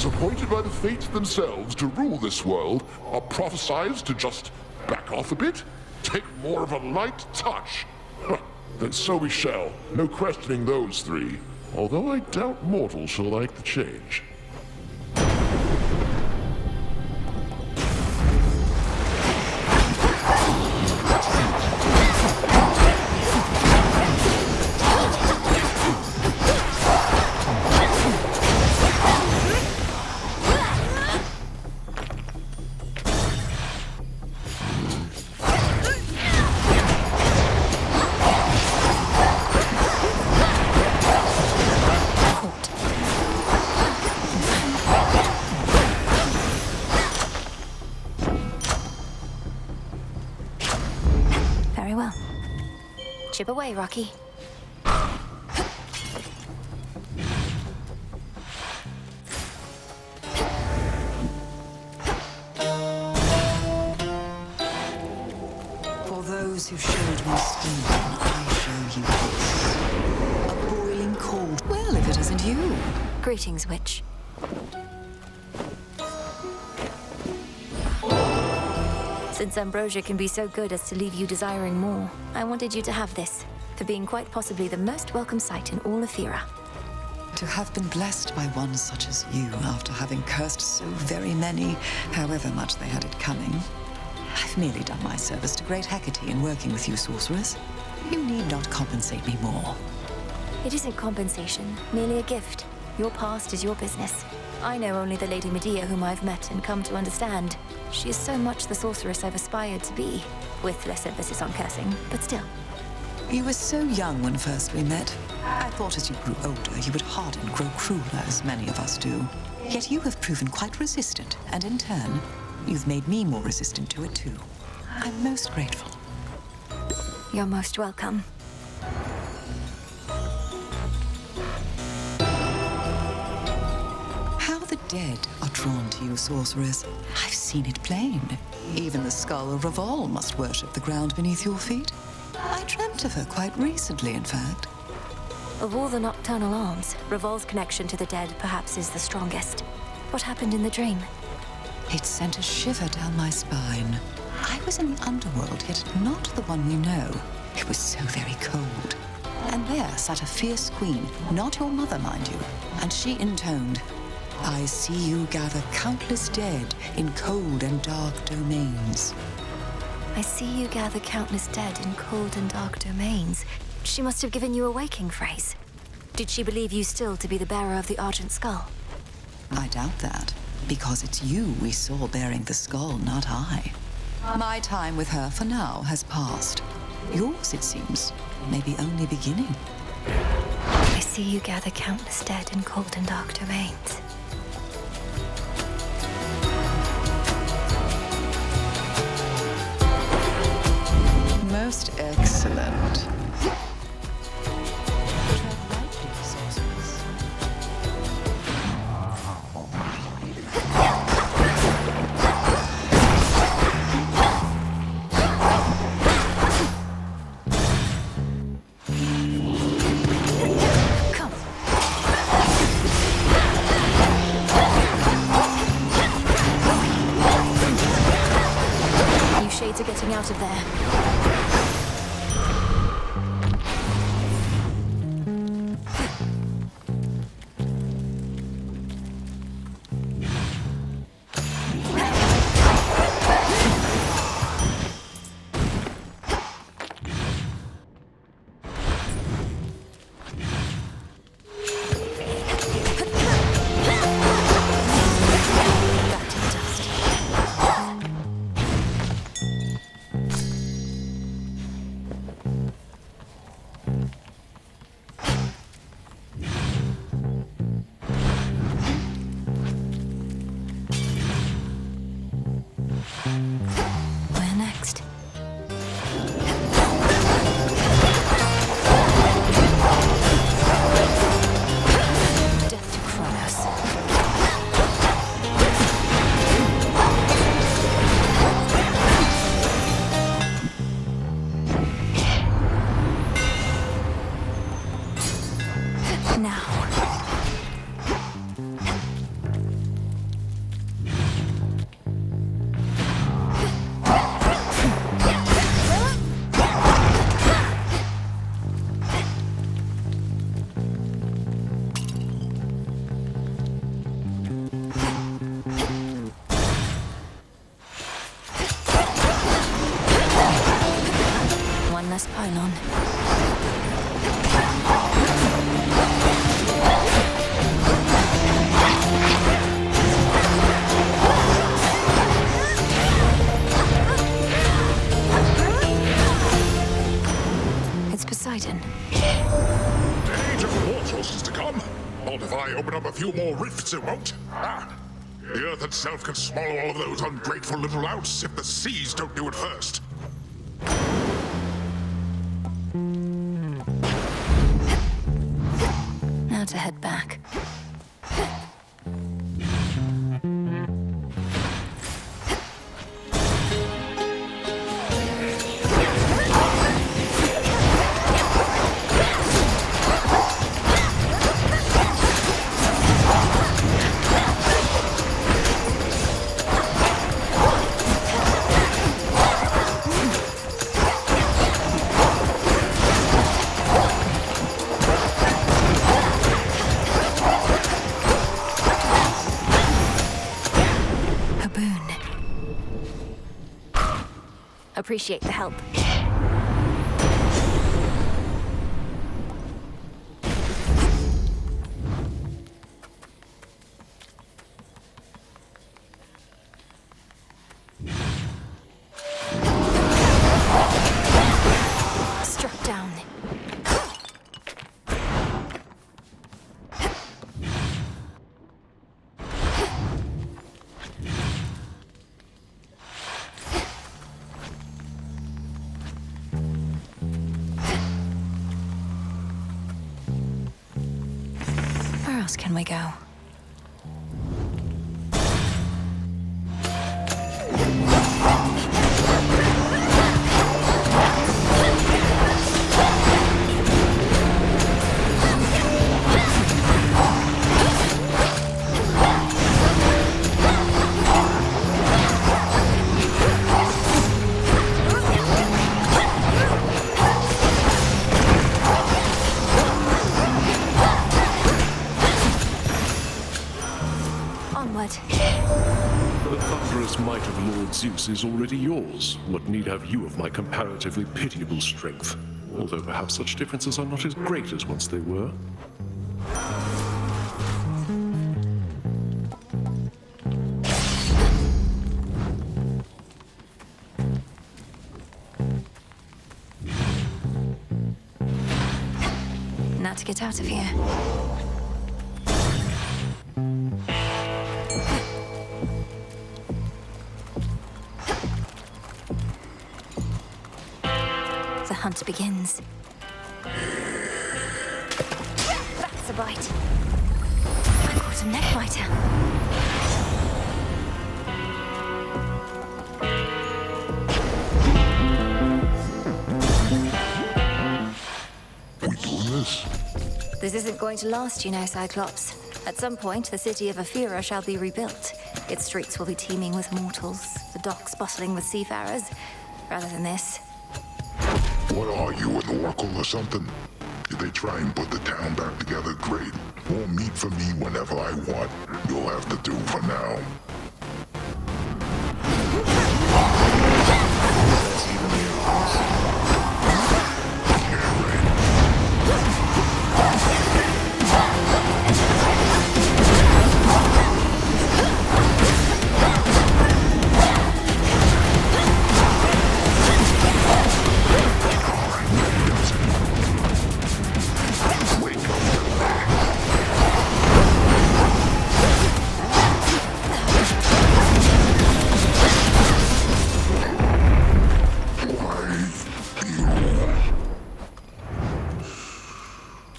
appointed by the fates themselves to rule this world, are prophesized to just back off a bit? Take more of a light touch? Huh, then so we shall. No questioning those three. Although I doubt mortals shall like the change. Very well. Chip away, Rocky. For those who showed me stone, I show you this. A boiling cold. Well, if it isn't you. Greetings, witch. Since ambrosia can be so good as to leave you desiring more, I wanted you to have this, for being quite possibly the most welcome sight in all Ethera. To have been blessed by one such as you after having cursed so very many, however much they had it coming. I've merely done my service to great Hecate in working with you, sorceress. You need not compensate me more. It isn't compensation, merely a gift. Your past is your business. I know only the Lady Medea whom I've met and come to understand. She is so much the sorceress I've aspired to be, with less emphasis on cursing, but still. You were so young when first we met. I thought as you grew older, you would harden, grow crueler, as many of us do. Yet you have proven quite resistant, and in turn, you've made me more resistant to it too. I'm most grateful. You're most welcome. How the dead are drawn to you, sorceress. I've seen it plain. Even the skull of Revol must worship the ground beneath your feet. I dreamt of her quite recently, in fact. Of all the nocturnal arms, Revol's connection to the dead perhaps is the strongest. What happened in the dream? It sent a shiver down my spine. I was in the underworld, yet not the one we know. It was so very cold. And there sat a fierce queen, not your mother, mind you, and she intoned, "I see you gather countless dead in cold and dark domains." I see you gather countless dead in cold and dark domains. She must have given you a waking phrase. Did she believe you still to be the bearer of the Argent Skull? I doubt that, because it's you we saw bearing the skull, not I. My time with her for now has passed. Yours, it seems, may be only beginning. I see you gather countless dead in cold and dark domains. Most excellent. Tread lightly, sorceress. Come. You shades are getting out of there. Where next? Death to Kronos. Now. The age of mortals is to come. Not if I open up a few more rifts, it won't. The earth itself can swallow all of those ungrateful little louts if the seas don't do it first. Now to head back. Appreciate the help. Struck down. Where else can we go? Onward. The thunderous might of Lord Zeus is already yours. What need have you of my comparatively pitiable strength? Although perhaps such differences are not as great as once they were. Now to get out of here. The hunt begins. That's a bite. I caught a neck biter. We doing this? This isn't going to last, you know, Cyclops. At some point, the city of Ephyra shall be rebuilt. Its streets will be teeming with mortals, the docks bustling with seafarers. Rather than this. What are you, an oracle or something? If they try and put the town back together, great. More meat for me whenever I want. You'll have to do for now.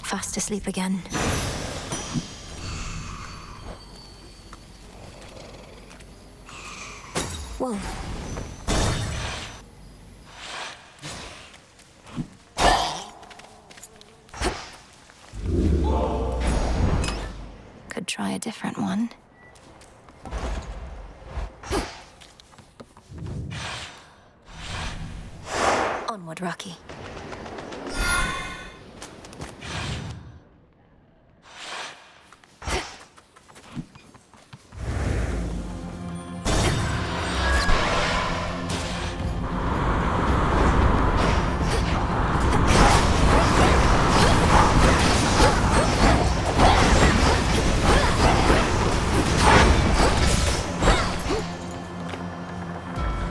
Fast asleep again. Whoa. Could try a different one. Onward, Rocky.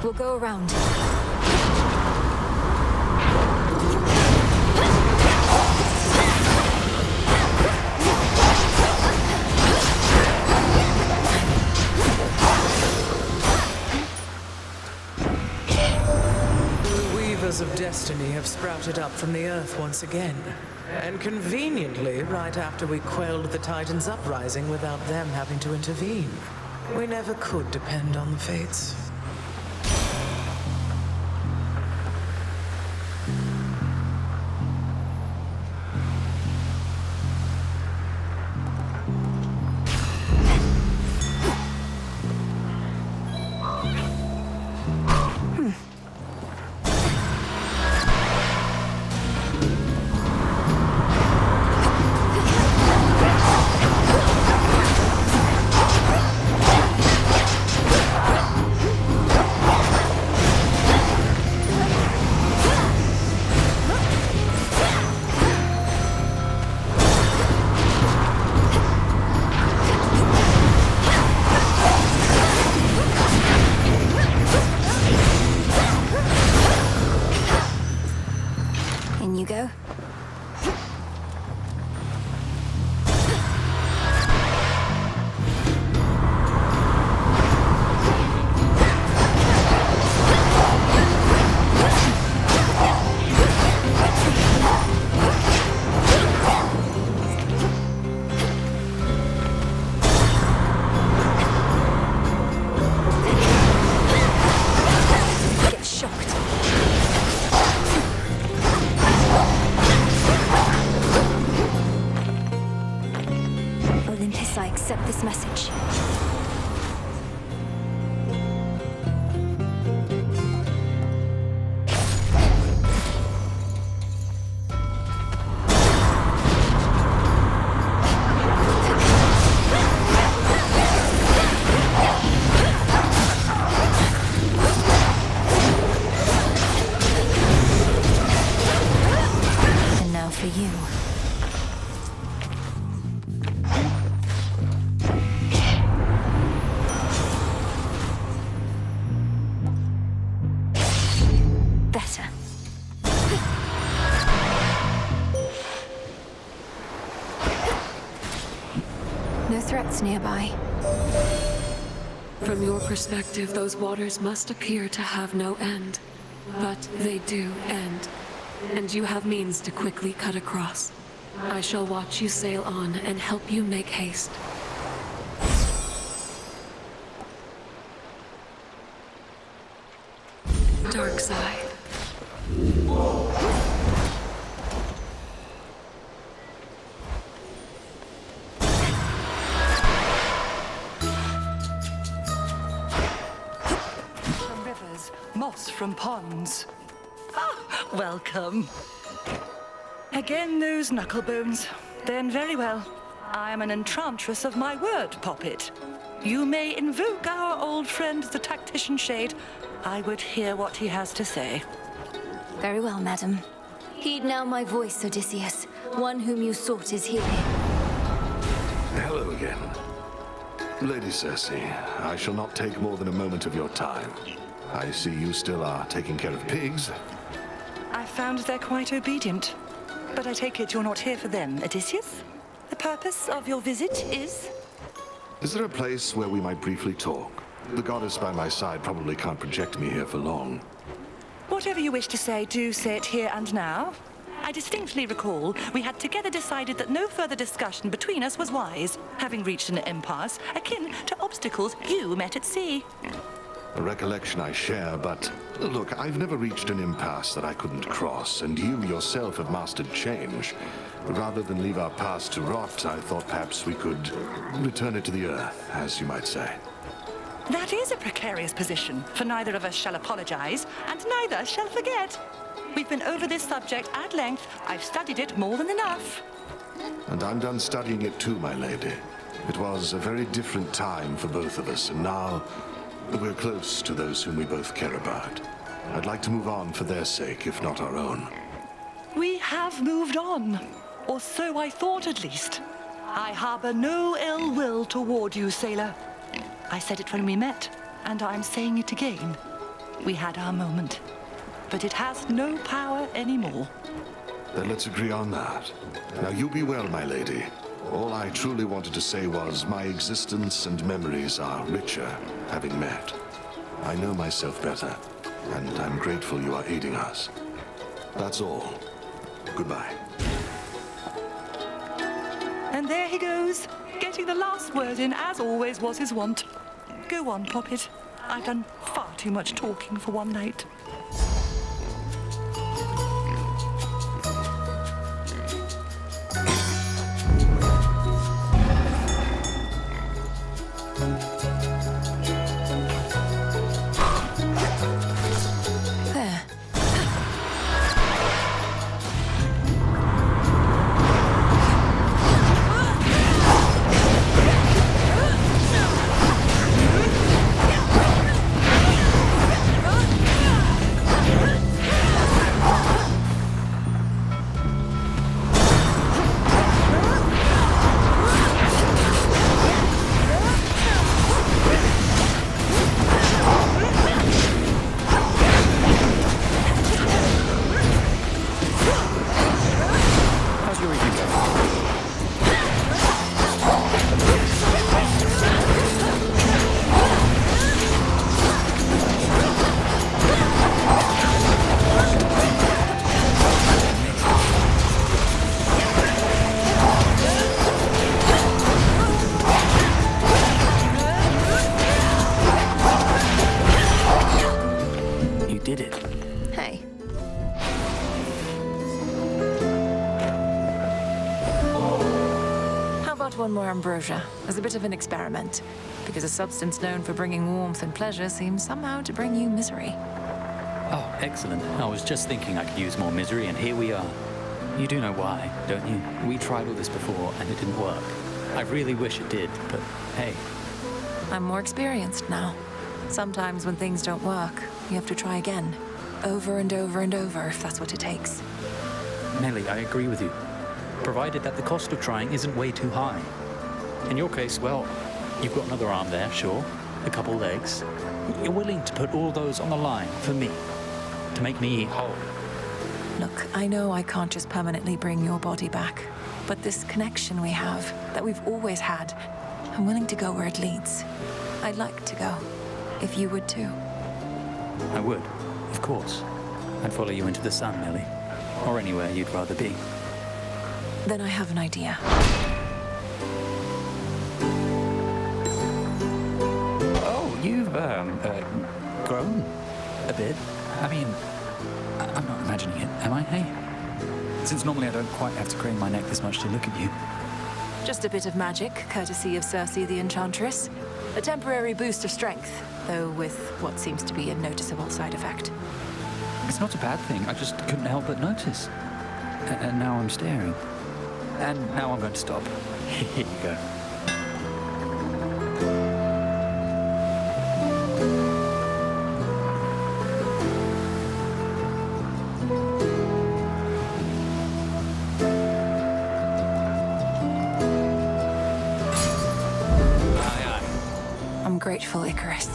We'll go around. have sprouted up from the earth once again. And conveniently, right after we quelled the Titans' uprising without them having to intervene. We never could depend on the fates. Accept this message. And now for you. No threats nearby. From your perspective, those waters must appear to have no end. But they do end. And you have means to quickly cut across. I shall watch you sail on and help you make haste. Dark side. Moss from ponds. Ah, welcome. Again those knucklebones. Then very well. I am an enchantress of my word, Poppet. You may invoke our old friend, the tactician shade. I would hear what he has to say. Very well, madam. Heed now my voice, Odysseus. One whom you sought is here. Hello again. Lady Circe, I shall not take more than a moment of your time. I see you still are taking care of pigs. I found they're quite obedient. But I take it you're not here for them, Odysseus? The purpose of your visit is? Is there a place where we might briefly talk? The goddess by my side probably can't project me here for long. Whatever you wish to say, do say it here and now. I distinctly recall we had together decided that no further discussion between us was wise, having reached an impasse akin to obstacles you met at sea. A recollection I share, but look, I've never reached an impasse that I couldn't cross, and you yourself have mastered change. Rather than leave our past to rot, I thought perhaps we could return it to the earth, as you might say. That is a precarious position, for neither of us shall apologize, and neither shall forget. We've been over this subject at length. I've studied it more than enough. And I'm done studying it too, my lady. It was a very different time for both of us, and now we're close to those whom we both care about. I'd like to move on for their sake, if not our own. We have moved on, or so I thought at least. I harbor no ill will toward you, sailor. I said it when we met, and I'm saying it again. We had our moment, but it has no power anymore. Then let's agree on that. Now you be well, my lady. All I truly wanted to say was my existence and memories are richer having met. I know myself better, and I'm grateful you are aiding us. That's all. Goodbye. And there he goes, getting the last word in, as always was his wont. Go on, Poppet. I've done far too much talking for one night. One more ambrosia as a bit of an experiment, because a substance known for bringing warmth and pleasure seems somehow to bring you misery. Oh, excellent. I was just thinking I could use more misery, and here we are. You do know why, don't you? We tried all this before, and it didn't work. I really wish it did, but hey. I'm more experienced now. Sometimes when things don't work, you have to try again. Over and over and over, if that's what it takes. Nellie, I agree with you. Provided that the cost of trying isn't way too high. In your case, well, you've got another arm there, sure, a couple legs. You're willing to put all those on the line for me, to make me whole. Look, I know I can't just permanently bring your body back, but this connection we have, that we've always had, I'm willing to go where it leads. I'd like to go, if you would too. I would, of course. I'd follow you into the sun, Nellie, or anywhere you'd rather be. Then I have an idea. Oh, you've, grown a bit. I mean, I'm not imagining it, am I, hey? Since normally I don't quite have to crane my neck this much to look at you. Just a bit of magic, courtesy of Circe the Enchantress. A temporary boost of strength, though with what seems to be a noticeable side effect. It's not a bad thing, I just couldn't help but notice. And now I'm staring. And now I'm going to stop. Here you go. I'm grateful, Icarus.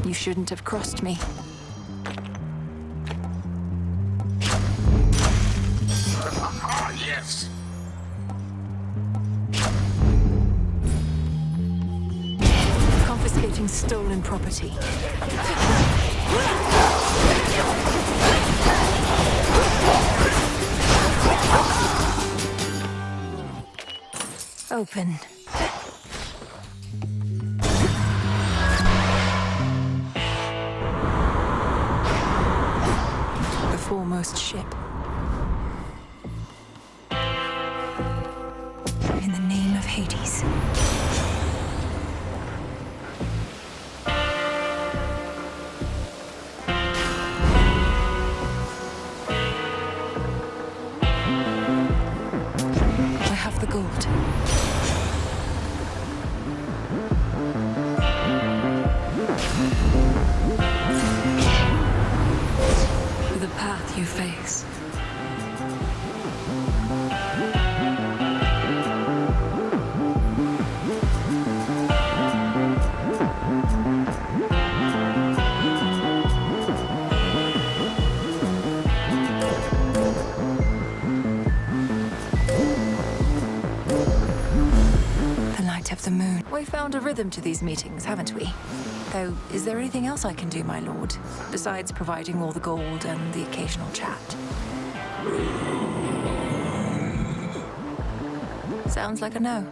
You shouldn't have crossed me. Yes. Confiscating stolen property. Open. The foremost ship. In the name of Hades. I have the gold. The path you face. We've found a rhythm to these meetings, haven't we? Though, is there anything else I can do, my lord, besides providing all the gold and the occasional chat? Sounds like a no.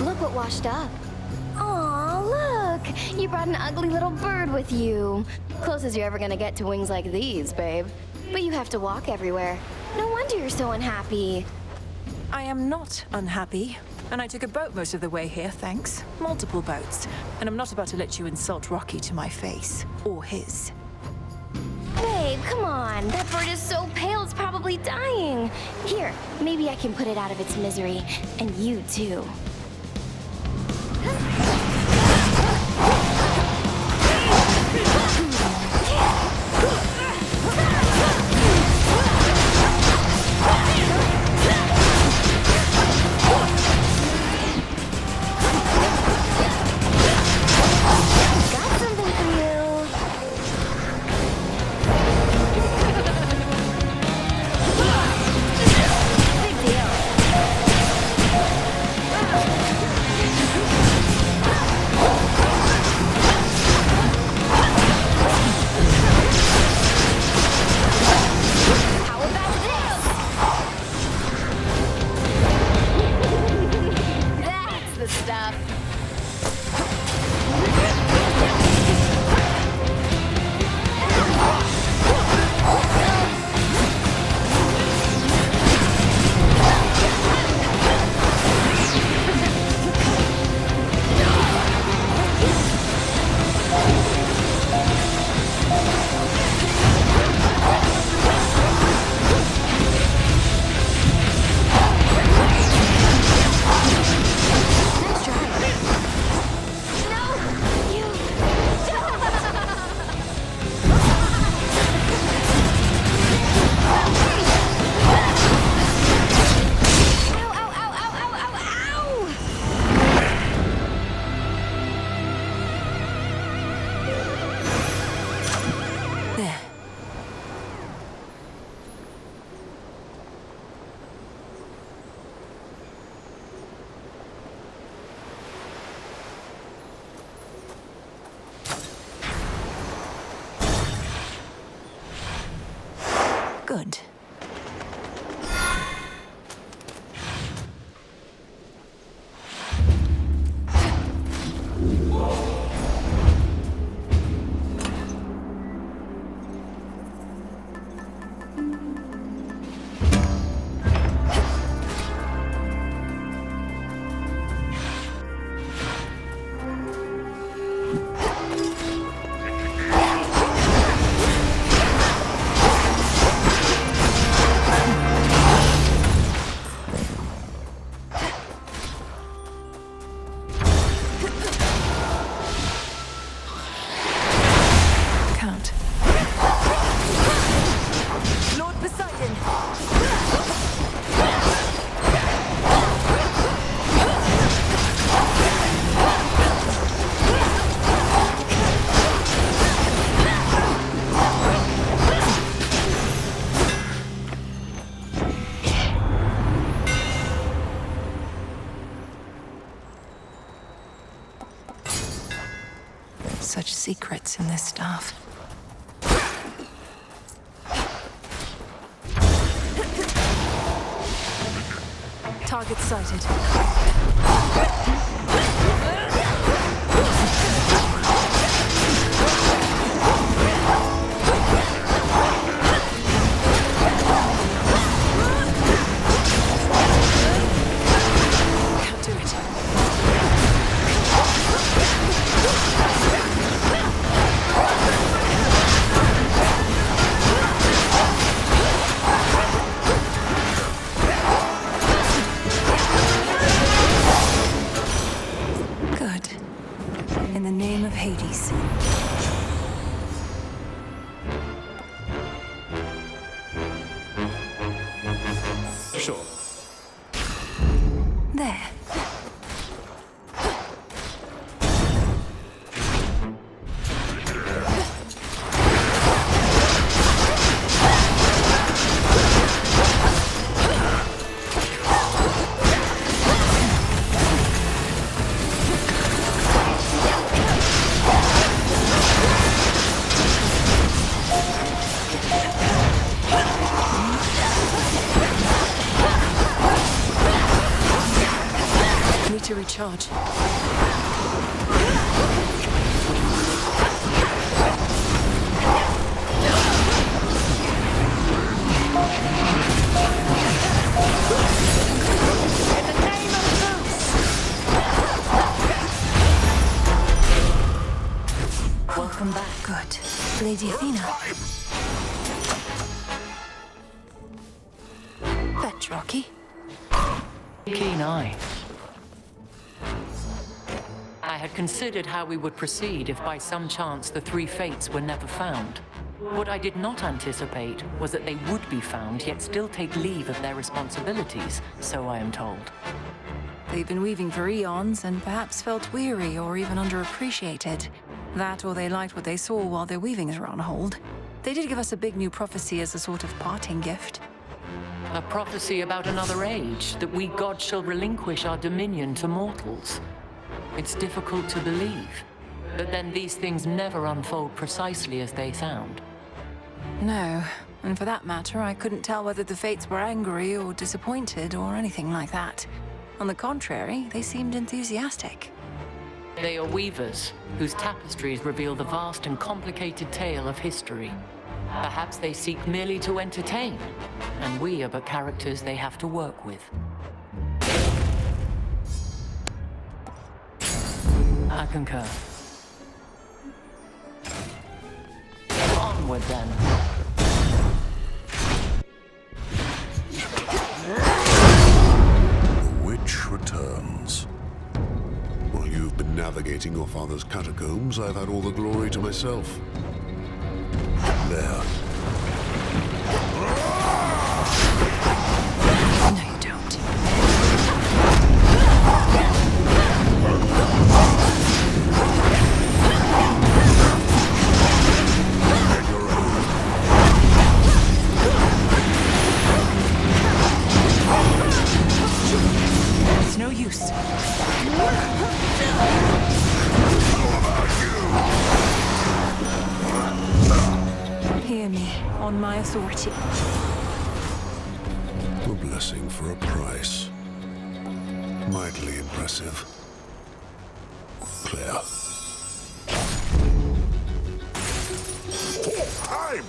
Look what washed up. Aw, look! You brought an ugly little bird with you. Closest you're ever gonna get to wings like these, babe. But you have to walk everywhere. No wonder you're so unhappy. I am not unhappy. And I took a boat most of the way here, thanks. Multiple boats. And I'm not about to let you insult Rocky to my face. Or his. Babe, come on. That bird is so pale, it's probably dying. Here, maybe I can put it out of its misery. And you, too. Good. Such secrets in this stuff. Target sighted. Can't do it. In the name of Hades. Sure. There. charge. Welcome back. Good. Lady Athena. Fetch, Rocky. Keen eye. I had considered how we would proceed if by some chance the three fates were never found. What I did not anticipate was that they would be found, yet still take leave of their responsibilities, so I am told. They've been weaving for eons and perhaps felt weary or even underappreciated. That or they liked what they saw while their weavings were on hold. They did give us a big new prophecy as a sort of parting gift. A prophecy about another age, that we gods shall relinquish our dominion to mortals. It's difficult to believe, but then these things never unfold precisely as they sound. No, and for that matter, I couldn't tell whether the fates were angry or disappointed or anything like that. On the contrary, they seemed enthusiastic. They are weavers, whose tapestries reveal the vast and complicated tale of history. Perhaps they seek merely to entertain, and we are but characters they have to work with. I concur. Onward then. The witch returns. While you've been navigating your father's catacombs, I've had all the glory to myself. There. No, you don't. It's no use. Hear me, on my authority. A blessing for a price. Mightily impressive. Claire. Full time!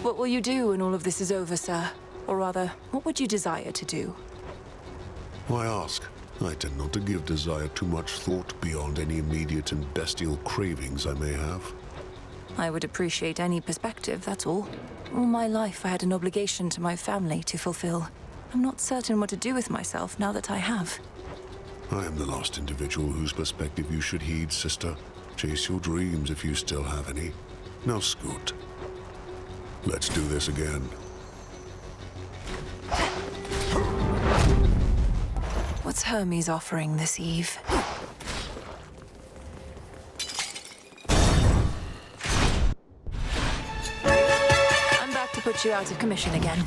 What will you do when all of this is over, sir? Or rather, what would you desire to do? Why ask? I tend not to give desire too much thought beyond any immediate and bestial cravings I may have. I would appreciate any perspective, that's all. All my life I had an obligation to my family to fulfill. I'm not certain what to do with myself now that I have. I am the last individual whose perspective you should heed, sister. Chase your dreams if you still have any. Now scoot. Let's do this again. What's Hermes offering this eve? I'm back to put you out of commission again.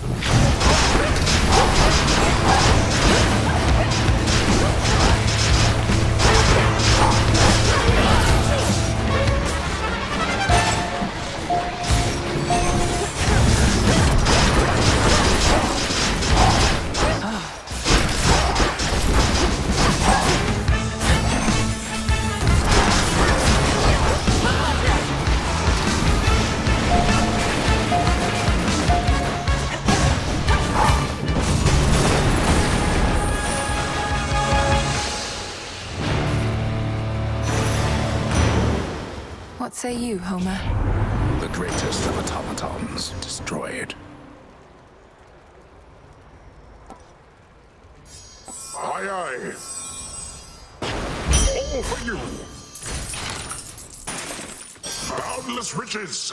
What say you, Homer? The greatest of automatons destroyed. Aye, aye. All for you. Boundless riches.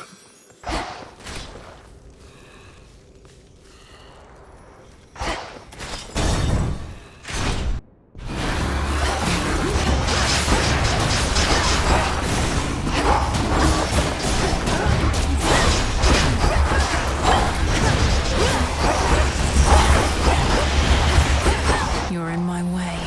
You're in my way.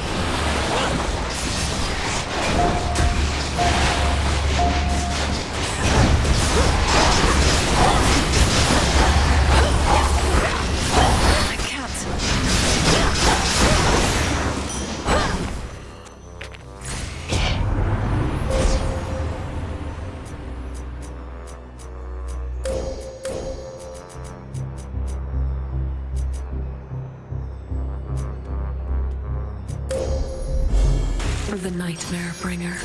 The Nightmare Bringer.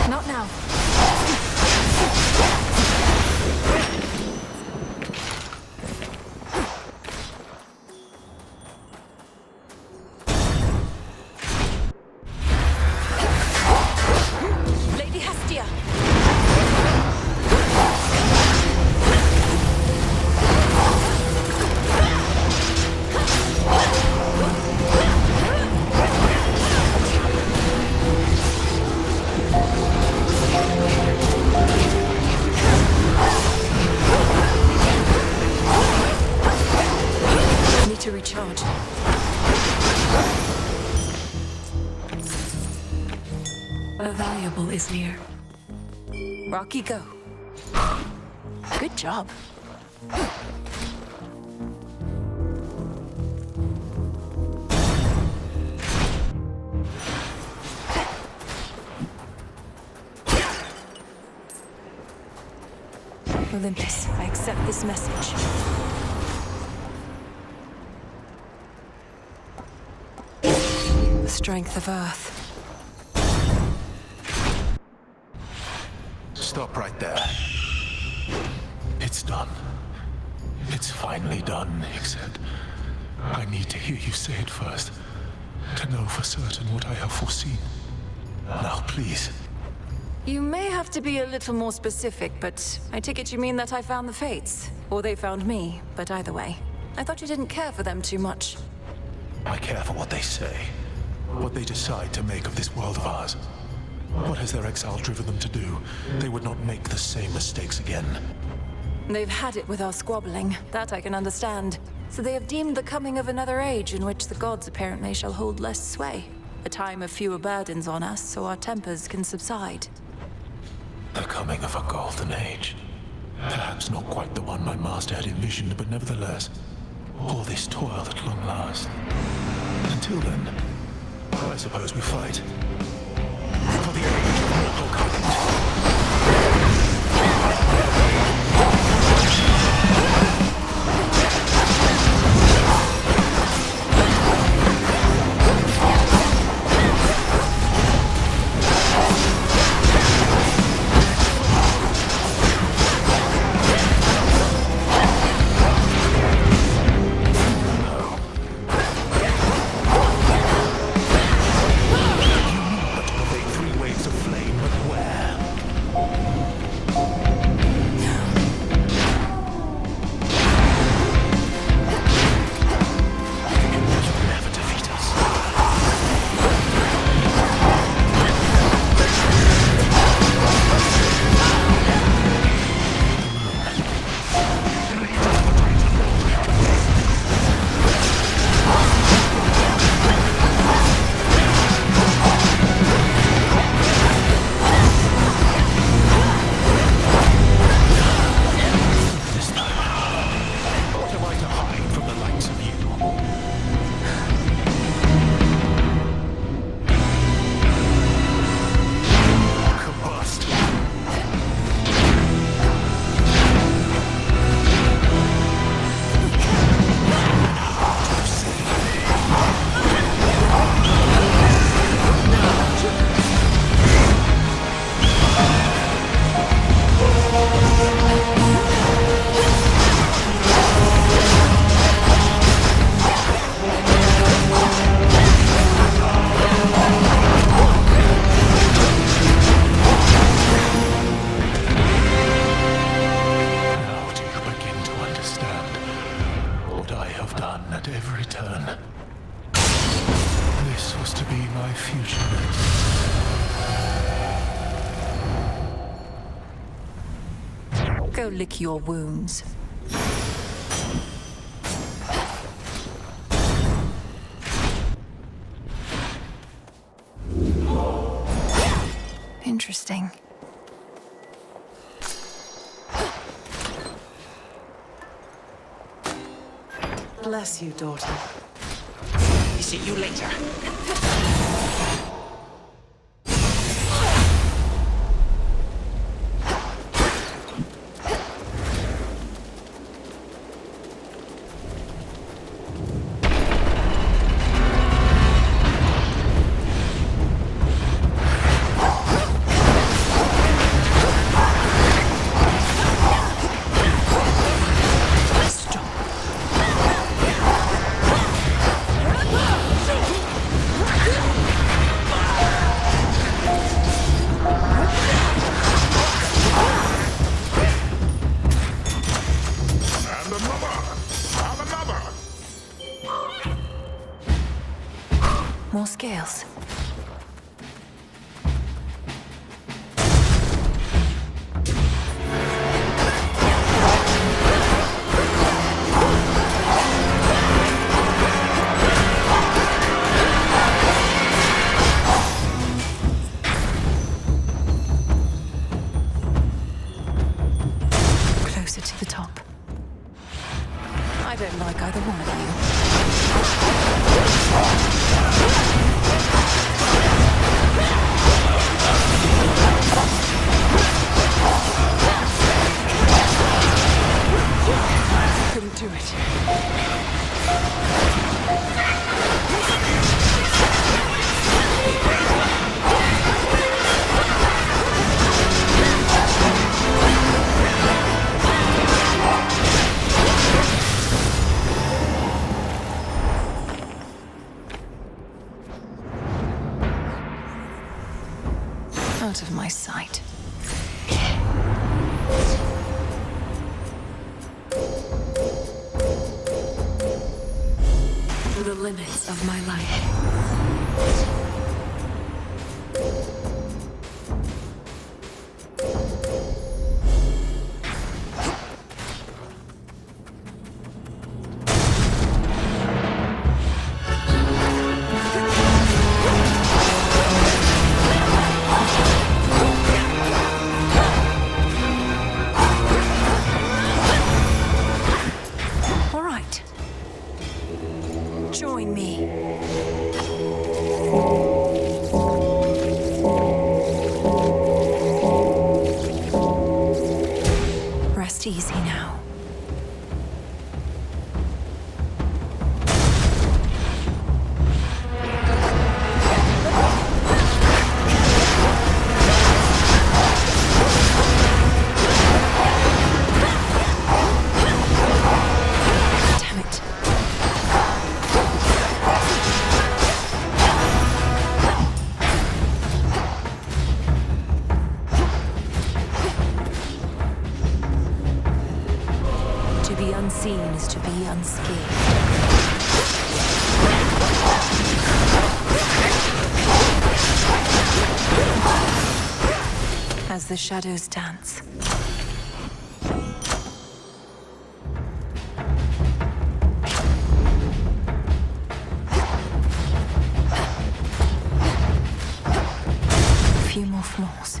Not now. Lady Hestia. Need to recharge. A valuable is near. Rocky, go. Good job. Olympus, I accept this message. The strength of Earth. Stop right there. It's done. It's finally done, except I need to hear you say it first, to know for certain what I have foreseen. Now, please. You may have to be a little more specific, but I take it you mean that I found the Fates. Or they found me, but either way. I thought you didn't care for them too much. I care for what they say, what they decide to make of this world of ours. What has their exile driven them to do? They would not make the same mistakes again. They've had it with our squabbling, that I can understand. So they have deemed the coming of another age in which the gods apparently shall hold less sway. A time of fewer burdens on us, so our tempers can subside. The coming of a golden age. Perhaps not quite the one my master had envisioned, but nevertheless, all this toil at long last. Until then, I suppose we fight. For the age of mortal kind. Go lick your wounds. Interesting. bless you, daughter. See you later. More scales. Closer to the top. I don't like either one of you. Couldn't do it. Out of my sight. The limits of my life. All right. Join me. Rest easy now. Damn it. To be unseen is to be unscathed. As the shadows dance. A few more floors.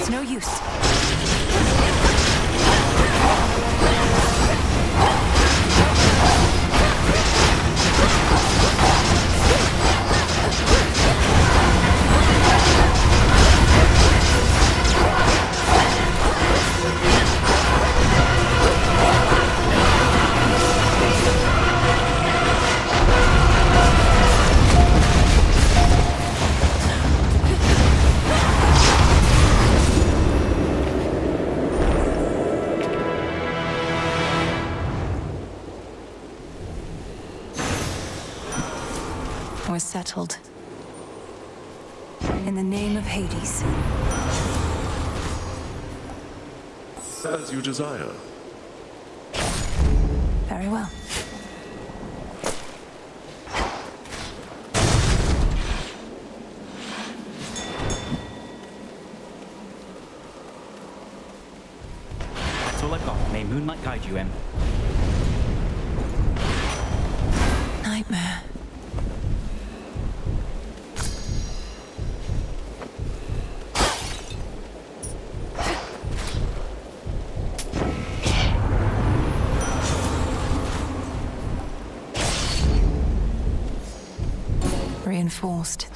It's no use. We're settled. In the name of Hades. As you desire. Very well. May moonlight guide you, Em. Nightmare. Reinforced.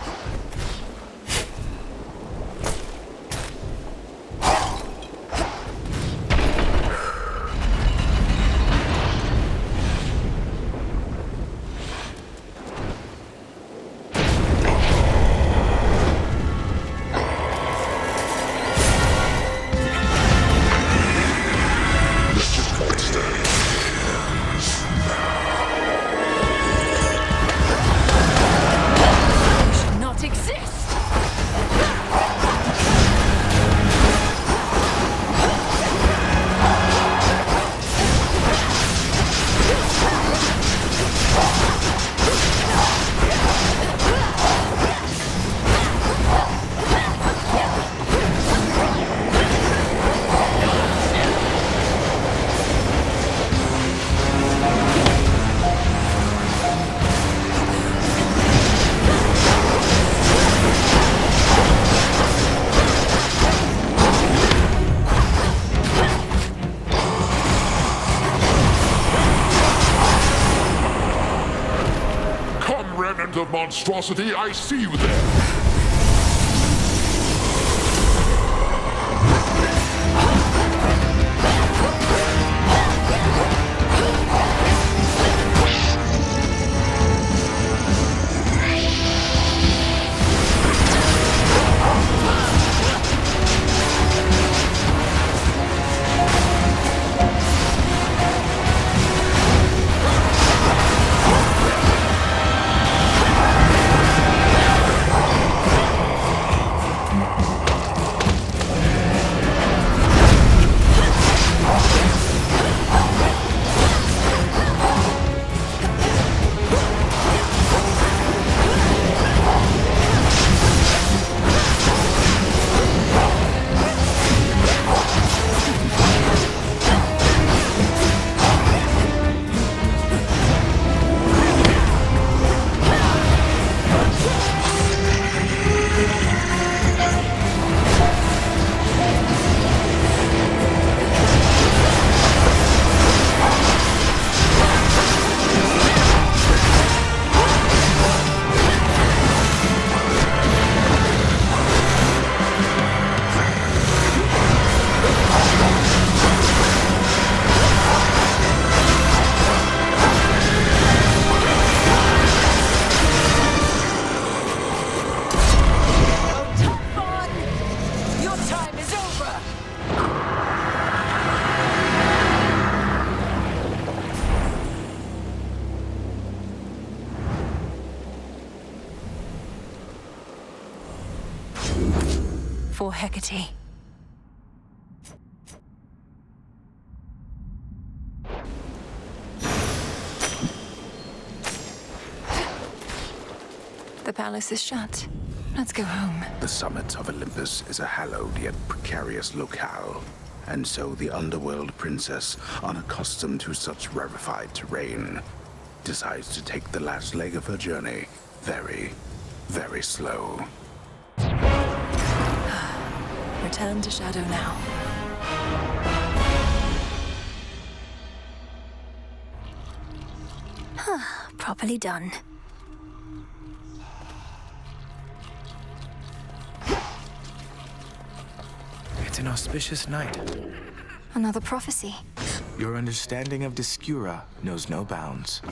Not exist! Come, remnant of monstrosity, I see you there. For Hecate. The palace is shut. Let's go home. The summit of Olympus is a hallowed yet precarious locale, and so the underworld princess, unaccustomed to such rarefied terrain, decides to take the last leg of her journey very, very slow. Return to Shadow now. Properly done. It's an auspicious night. Another prophecy. Your understanding of Discura knows no bounds.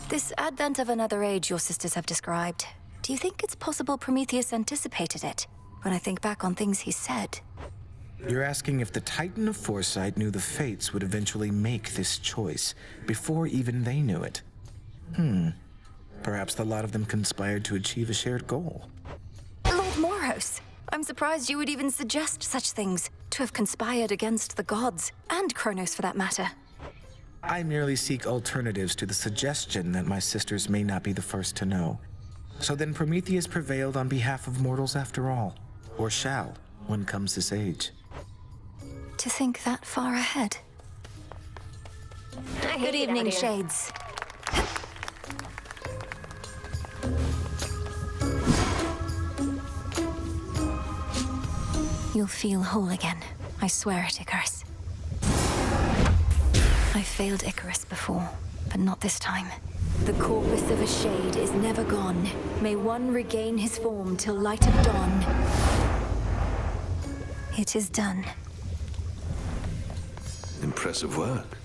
This advent of another age your sisters have described, do you think it's possible Prometheus anticipated it? When I think back on things he said. You're asking if the Titan of Foresight knew the Fates would eventually make this choice, before even they knew it. Perhaps the lot of them conspired to achieve a shared goal. Lord Morehouse, I'm surprised you would even suggest such things, to have conspired against the gods, and Kronos for that matter. I merely seek alternatives to the suggestion that my sisters may not be the first to know. So then Prometheus prevailed on behalf of mortals after all, or shall, when comes this age. To think that far ahead. Good evening, Shades. You'll feel whole again. I swear it, Icarus. I failed Icarus before, but not this time. The corpus of a shade is never gone. May one regain his form till light of dawn. It is done. Impressive work.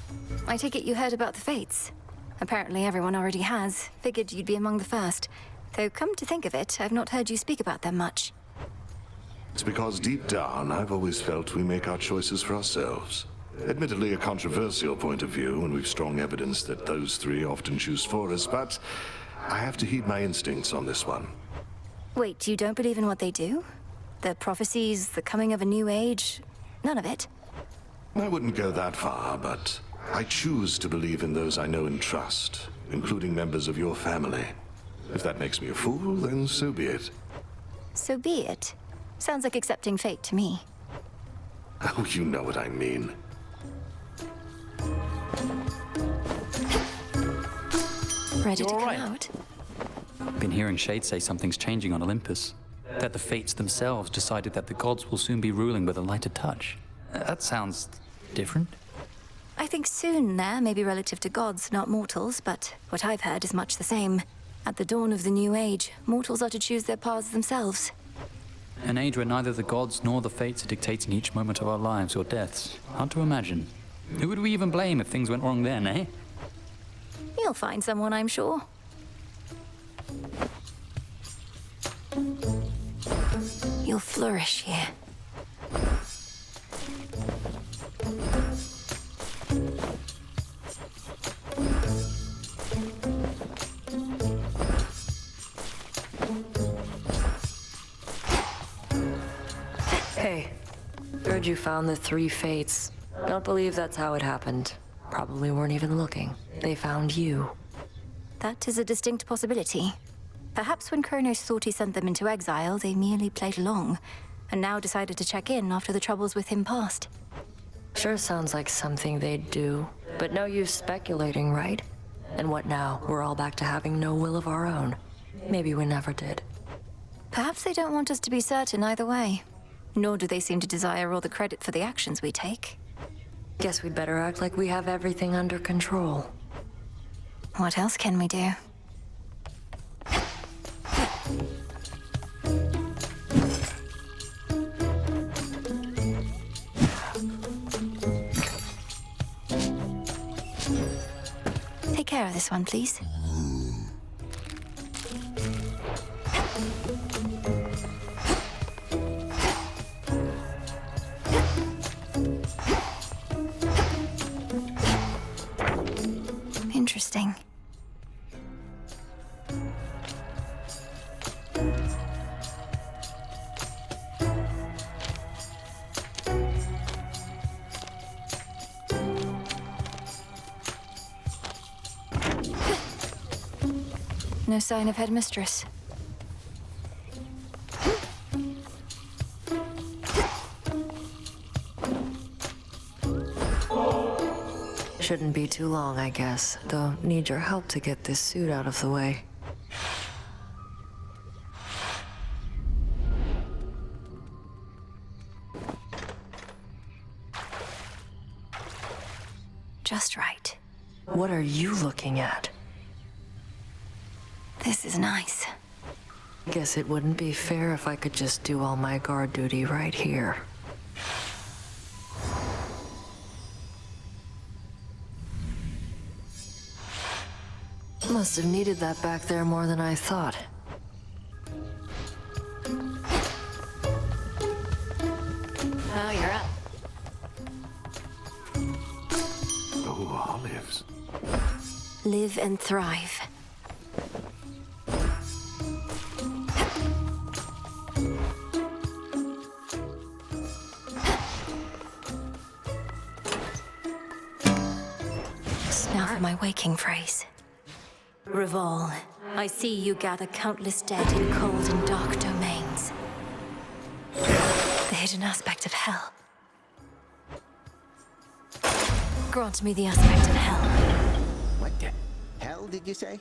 I take it you heard about the Fates. Apparently everyone already has. Figured you'd be among the first. Though come to think of it, I've not heard you speak about them much. It's because deep down, I've always felt we make our choices for ourselves. Admittedly a controversial point of view, and we've strong evidence that those three often choose for us, but I have to heed my instincts on this one. Wait, you don't believe in what they do? The prophecies, the coming of a new age? None of it? I wouldn't go that far, but I choose to believe in those I know and trust, including members of your family. If that makes me a fool, then so be it. So be it. Sounds like accepting fate to me. Oh, you know what I mean. Ready to You're come right. out? Been hearing Shade say something's changing on Olympus. That the Fates themselves decided that the gods will soon be ruling with a lighter touch. That sounds different. I think soon there may be relative to gods, not mortals, but what I've heard is much the same. At the dawn of the new age, mortals are to choose their paths themselves. An age where neither the gods nor the Fates are dictating each moment of our lives or deaths. Hard to imagine. Who would we even blame if things went wrong then, eh? You'll find someone, I'm sure. You'll flourish here. Hey, heard you found the three Fates. Don't believe that's how it happened. Probably weren't even looking. They found you. That is a distinct possibility. Perhaps when Kronos thought he sent them into exile, they merely played along, and now decided to check in after the troubles with him passed. Sure sounds like something they'd do, but no use speculating, right? And what now? We're all back to having no will of our own. Maybe we never did. Perhaps they don't want us to be certain either way. Nor do they seem to desire all the credit for the actions we take. Guess we'd better act like we have everything under control. What else can we do? Take care of this one, please. Interesting. No sign of headmistress. Shouldn't be too long, I guess. Though need your help to get this suit out of the way. Just right. What are you looking at? This is nice. Guess it wouldn't be fair if I could just do all my guard duty right here. Must have needed that back there more than I thought. Oh, you're up. Oh, olives. Live and thrive. Now for my waking phrase. Revol, I see you gather countless dead in cold and dark domains. The hidden aspect of hell. Grant me the aspect of hell. What the hell did you say?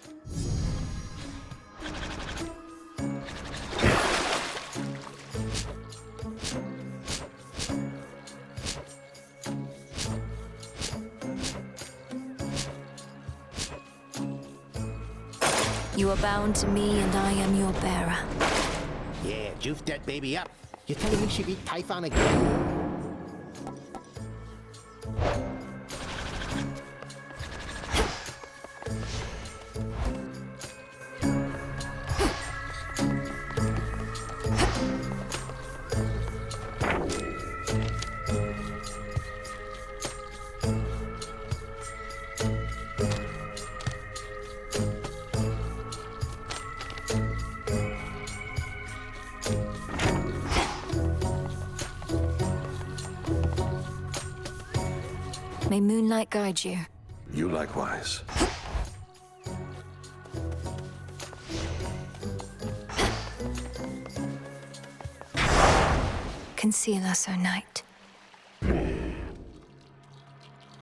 You are bound to me, and I am your bearer. Yeah, juice that baby up. You're telling me she beat Typhon again? May moonlight guide you. You likewise. Conceal us, O night.